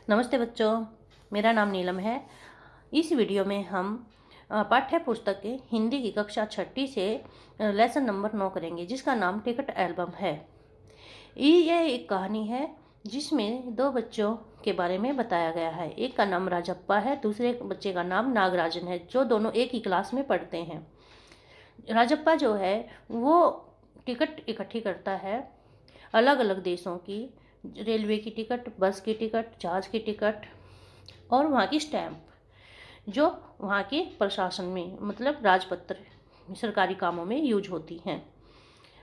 नमस्ते बच्चों, मेरा नाम नीलम है। इस वीडियो में हम पाठ्य पुस्तक के हिंदी की कक्षा छठी से लेसन नंबर 9 करेंगे, जिसका नाम टिकट एल्बम है। ये एक कहानी है जिसमें दो बच्चों के बारे में बताया गया है। एक का नाम राजप्पा है, दूसरे बच्चे का नाम नागराजन है, जो दोनों एक ही क्लास में पढ़ते हैं। राजप्पा जो है वो टिकट इकट्ठी करता है, अलग अलग देशों की, रेलवे की टिकट, बस की टिकट, जहाज की टिकट और वहाँ की स्टैम्प, जो वहाँ के प्रशासन में मतलब राजपत्र सरकारी कामों में यूज होती हैं।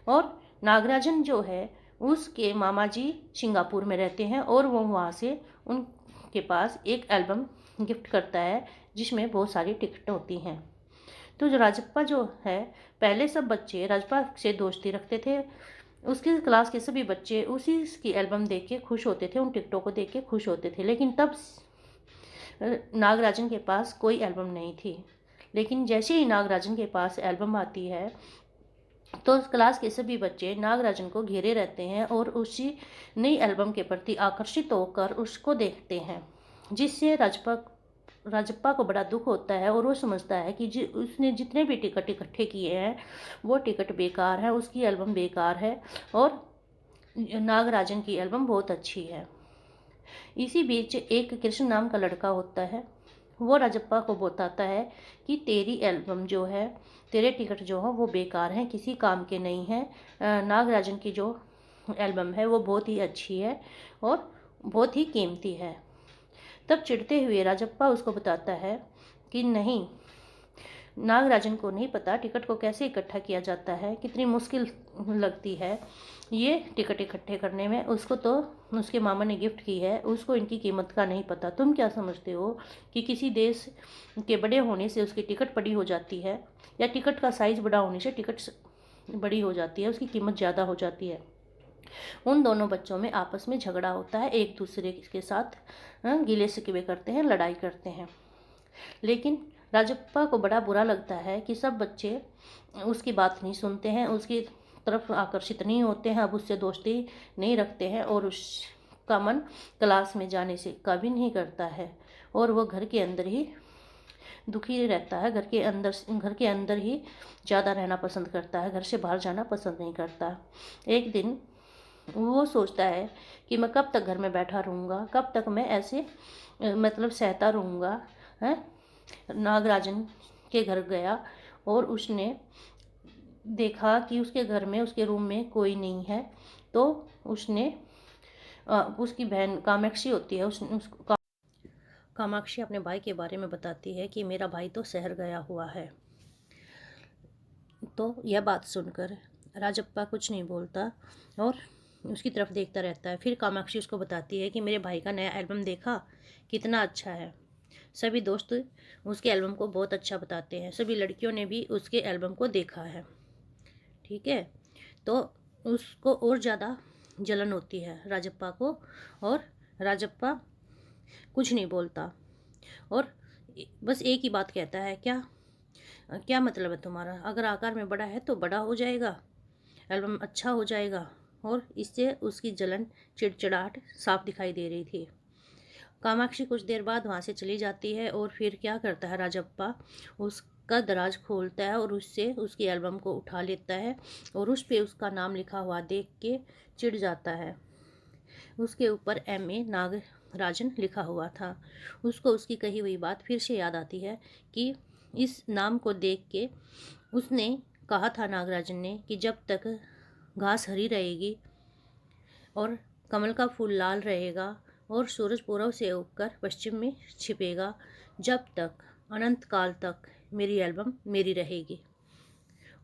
और नागराजन जो है उसके मामा जी सिंगापुर में रहते हैं और वो वहाँ से उनके पास एक एल्बम गिफ्ट करता है जिसमें बहुत सारी टिकट होती हैं। तो जो राजप्पा जो है, पहले सब बच्चे राजप्पा से दोस्ती रखते थे। उसकी क्लास के सभी बच्चे उसी की एल्बम देख के खुश होते थे, उन टिकटों को देख के खुश होते थे। लेकिन तब नागराजन के पास कोई एल्बम नहीं थी। लेकिन जैसे ही नागराजन के पास एल्बम आती है तो क्लास के सभी बच्चे नागराजन को घेरे रहते हैं और उसी नई एल्बम के प्रति आकर्षित होकर उसको देखते हैं, जिससे राजप्पा को बड़ा दुख होता है और वो समझता है कि उसने जितने भी टिकट इकट्ठे किए हैं वो टिकट बेकार है, उसकी एल्बम बेकार है और नागराजन की एल्बम बहुत अच्छी है। इसी बीच एक कृष्ण नाम का लड़का होता है, वो राजप्पा को बताता है कि तेरी एल्बम जो है, तेरे टिकट जो है वो बेकार हैं, किसी काम के नहीं हैं। नागराजन की जो एल्बम है वो बहुत ही अच्छी है और बहुत ही कीमती है। तब चिढ़ते हुए राजप्पा उसको बताता है कि नहीं, नागराजन को नहीं पता टिकट को कैसे इकट्ठा किया जाता है, कितनी मुश्किल लगती है ये टिकट इकट्ठे करने में। उसको तो उसके मामा ने गिफ्ट की है, उसको इनकी कीमत का नहीं पता। तुम क्या समझते हो कि किसी देश के बड़े होने से उसकी टिकट बड़ी हो जाती है, या टिकट का साइज़ बड़ा होने से टिकट बड़ी हो जाती है, उसकी कीमत ज़्यादा हो जाती है। उन दोनों बच्चों में आपस में झगड़ा होता है, एक दूसरे के साथ गिले शिकवे करते हैं, लड़ाई करते हैं। लेकिन राजप्पा को बड़ा बुरा लगता है कि सब बच्चे उसकी बात नहीं सुनते हैं, उसकी तरफ आकर्षित नहीं होते हैं, अब उससे दोस्ती नहीं रखते हैं और उसका मन क्लास में जाने से कभी नहीं करता है और वो घर के अंदर ही दुखी रहता है। घर के अंदर ही ज़्यादा रहना पसंद करता है, घर से बाहर जाना पसंद नहीं करता। एक दिन वो सोचता है कि मैं कब तक घर में बैठा रहूँगा, कब तक मैं ऐसे मतलब सहता रहूँगा, है। नागराजन के घर गया और उसने देखा कि उसके घर में, उसके रूम में कोई नहीं है। तो उसने उसकी बहन कामाक्षी होती है, कामाक्षी अपने भाई के बारे में बताती है कि मेरा भाई तो शहर गया हुआ है। तो यह बात सुनकर राजप्पा कुछ नहीं बोलता और उसकी तरफ देखता रहता है। फिर कामाक्षी उसको बताती है कि मेरे भाई का नया एल्बम देखा, कितना अच्छा है। सभी दोस्त उसके एल्बम को बहुत अच्छा बताते हैं, सभी लड़कियों ने भी उसके एल्बम को देखा है। ठीक है, तो उसको और ज़्यादा जलन होती है राजप्पा को, और राजप्पा कुछ नहीं बोलता और बस एक ही बात कहता है, क्या क्या मतलब है तुम्हारा, अगर आकार में बड़ा है तो बड़ा हो जाएगा, एल्बम अच्छा हो जाएगा। और इससे उसकी जलन, चिड़चिड़ाहट साफ दिखाई दे रही थी। कामाक्षी कुछ देर बाद वहाँ से चली जाती है और फिर क्या करता है राजप्पा, उसका दराज खोलता है और उससे उसकी एल्बम को उठा लेता है और उस पे उसका नाम लिखा हुआ देख के चिढ़ जाता है। उसके ऊपर M.A. नागराजन लिखा हुआ था। उसको उसकी कही हुई बात फिर से याद आती है कि इस नाम को देख के उसने कहा था नागराजन ने कि जब तक घास हरी रहेगी और कमल का फूल लाल रहेगा और सूरज पूर्व से उगकर पश्चिम में छिपेगा, जब तक अनंत काल तक मेरी एल्बम मेरी रहेगी।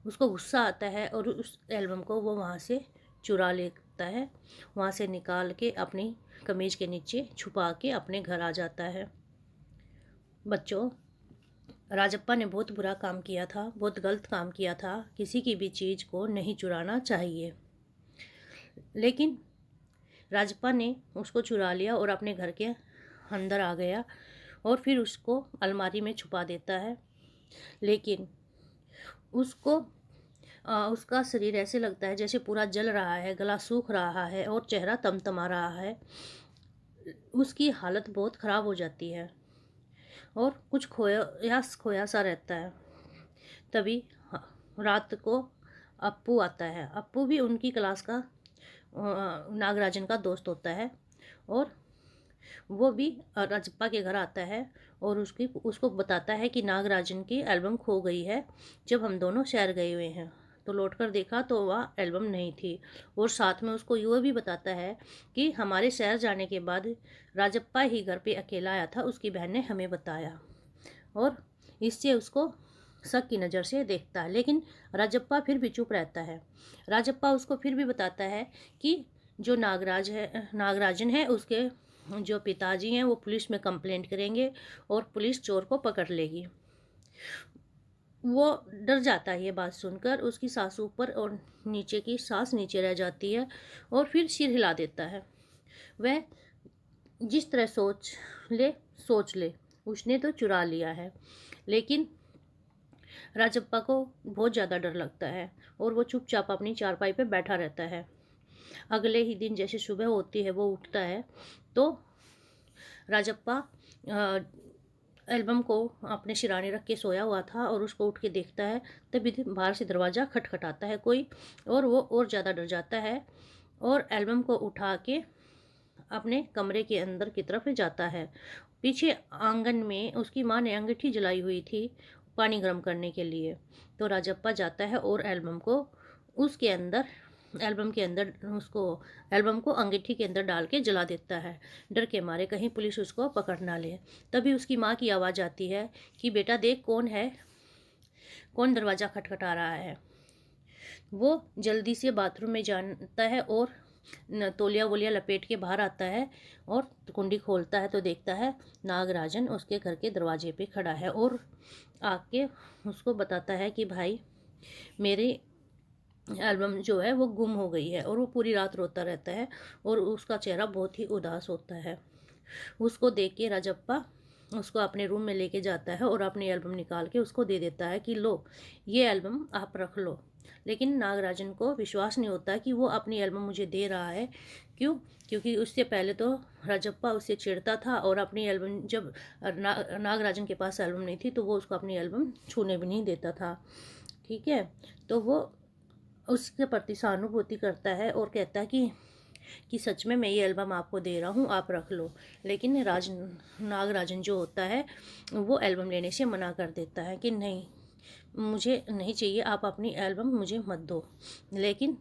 उसको गुस्सा आता है और उस एल्बम को वो वहाँ से चुरा लेता है, वहाँ से निकाल के अपनी कमीज के नीचे छुपा के अपने घर आ जाता है। बच्चों, राजप्पा ने बहुत बुरा काम किया था, बहुत गलत काम किया था। किसी की भी चीज़ को नहीं चुराना चाहिए। लेकिन राजप्पा ने उसको चुरा लिया और अपने घर के अंदर आ गया और फिर उसको अलमारी में छुपा देता है। लेकिन उसको उसका शरीर ऐसे लगता है जैसे पूरा जल रहा है, गला सूख रहा है और चेहरा तमतमा रहा है। उसकी हालत बहुत ख़राब हो जाती है और कुछ खोया सा रहता है। तभी रात को अप्पू आता है। अप्पू भी उनकी क्लास का नागराजन का दोस्त होता है और वो भी राजप्पा के घर आता है और उसको बताता है कि नागराजन की एल्बम खो गई है जब हम दोनों शहर गए हुए हैं। तो लौटकर देखा तो वह एल्बम नहीं थी और साथ में उसको यह भी बताता है कि हमारे शहर जाने के बाद राजप्पा ही घर पे अकेला आया था, उसकी बहन ने हमें बताया। और इससे उसको शक की नज़र से देखता है, लेकिन राजप्पा फिर भी चुप रहता है। राजप्पा उसको फिर भी बताता है कि जो नागराजन है उसके जो पिताजी हैं वो पुलिस में कंप्लेंट करेंगे और पुलिस चोर को पकड़ लेगी। वो डर जाता है ये बात सुनकर। उसकी सांस ऊपर और नीचे की सांस नीचे रह जाती है और फिर सिर हिला देता है। वह जिस तरह सोच ले, उसने तो चुरा लिया है। लेकिन राजप्पा को बहुत ज़्यादा डर लगता है और वो चुपचाप अपनी चारपाई पे बैठा रहता है। अगले ही दिन जैसे सुबह होती है वो उठता है तो राजप्पा एल्बम को अपने सिराने रख के सोया हुआ था और उसको उठ के देखता है। तभी बाहर से दरवाज़ा खटखटाता है कोई और वो और ज़्यादा डर जाता है और एल्बम को उठा के अपने कमरे के अंदर की तरफ जाता है। पीछे आंगन में उसकी माँ ने अंगीठी जलाई हुई थी पानी गर्म करने के लिए। तो राजप्पा जाता है और एल्बम के अंदर उसको एल्बम को अंगीठी के अंदर डाल के जला देता है, डर के मारे कहीं पुलिस उसको पकड़ ना ले। तभी उसकी माँ की आवाज़ आती है कि बेटा देख कौन है, कौन दरवाज़ा खटखटा रहा है। वो जल्दी से बाथरूम में जाता है और तौलिया वोलिया लपेट के बाहर आता है और कुंडी खोलता है तो देखता है नागराजन उसके घर के दरवाजे पे खड़ा है और आके उसको बताता है कि भाई मेरी एल्बम जो है वो गुम हो गई है। और वो पूरी रात रोता रहता है और उसका चेहरा बहुत ही उदास होता है। उसको देख के राजप्पा उसको अपने रूम में लेके जाता है और अपनी एल्बम निकाल के उसको दे देता है कि लो ये एल्बम आप रख लो। लेकिन नागराजन को विश्वास नहीं होता कि वो अपनी एल्बम मुझे दे रहा है। क्यों? क्योंकि उससे पहले तो राजप्पा उससे चिढ़ता था और अपनी एल्बम जब नागराजन के पास एल्बम नहीं थी तो वो उसको अपनी एल्बम छूने भी नहीं देता था। ठीक है, तो वो उसके प्रति सहानुभूति करता है और कहता है कि सच में मैं ये एल्बम आपको दे रहा हूँ, आप रख लो। लेकिन नागराजन जो होता है वो एल्बम लेने से मना कर देता है कि नहीं, मुझे नहीं चाहिए, आप अपनी एल्बम मुझे मत दो। लेकिन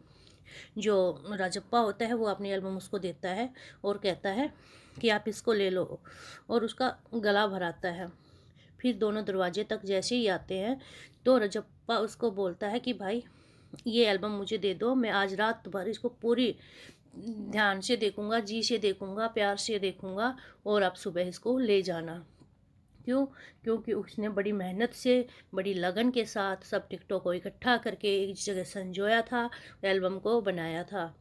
जो राजप्पा होता है वो अपनी एल्बम उसको देता है और कहता है कि आप इसको ले लो और उसका गला भराता है। फिर दोनों दरवाजे तक जैसे ही आते हैं तो राजप्पा उसको बोलता है कि भाई ये एल्बम मुझे दे दो, मैं आज रात भर इसको पूरी ध्यान से देखूंगा, जी से देखूंगा, प्यार से देखूंगा और आप सुबह इसको ले जाना। क्यों? क्योंकि उसने बड़ी मेहनत से, बड़ी लगन के साथ सब टिकटों को इकट्ठा करके एक जगह संजोया था, एल्बम को बनाया था।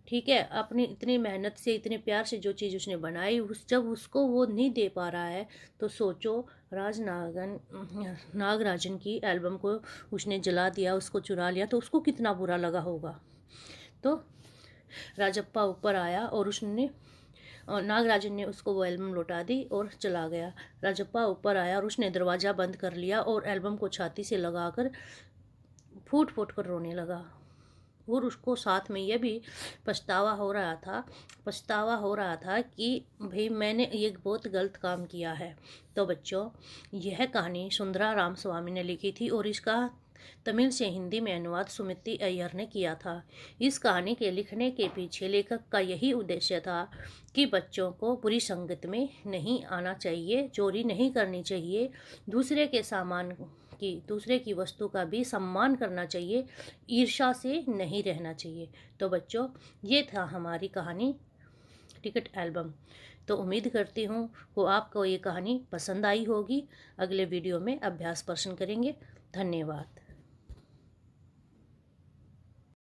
ठीक है, अपनी इतनी मेहनत से इतने प्यार से जो चीज़ उसने बनाई जब उसको वो नहीं दे पा रहा है तो सोचो नागराजन की एल्बम को उसने जला दिया, उसको चुरा लिया तो उसको कितना बुरा लगा होगा। तो राजप्पा ऊपर आया और नागराजन ने उसको वो एल्बम लौटा दी और चला गया। राजप्पा ऊपर आया और उसने दरवाज़ा बंद कर लिया और एल्बम को छाती से लगाकर फूट फूट कर रोने लगा। और उसको साथ में यह भी पछतावा हो रहा था कि भाई मैंने ये बहुत गलत काम किया है। तो बच्चों, यह कहानी सुंदरा रामस्वामी ने लिखी थी और इसका तमिल से हिंदी में अनुवाद सुमिति अय्यर ने किया था। इस कहानी के लिखने के पीछे लेखक का यही उद्देश्य था कि बच्चों को बुरी संगत में नहीं आना चाहिए, चोरी नहीं करनी चाहिए, दूसरे की वस्तु का भी सम्मान करना चाहिए, ईर्ष्या से नहीं रहना चाहिए। तो बच्चों, ये था हमारी कहानी टिकट एल्बम। तो उम्मीद करती हूँ कि आपको ये कहानी पसंद आई होगी। अगले वीडियो में अभ्यास प्रश्न करेंगे। धन्यवाद।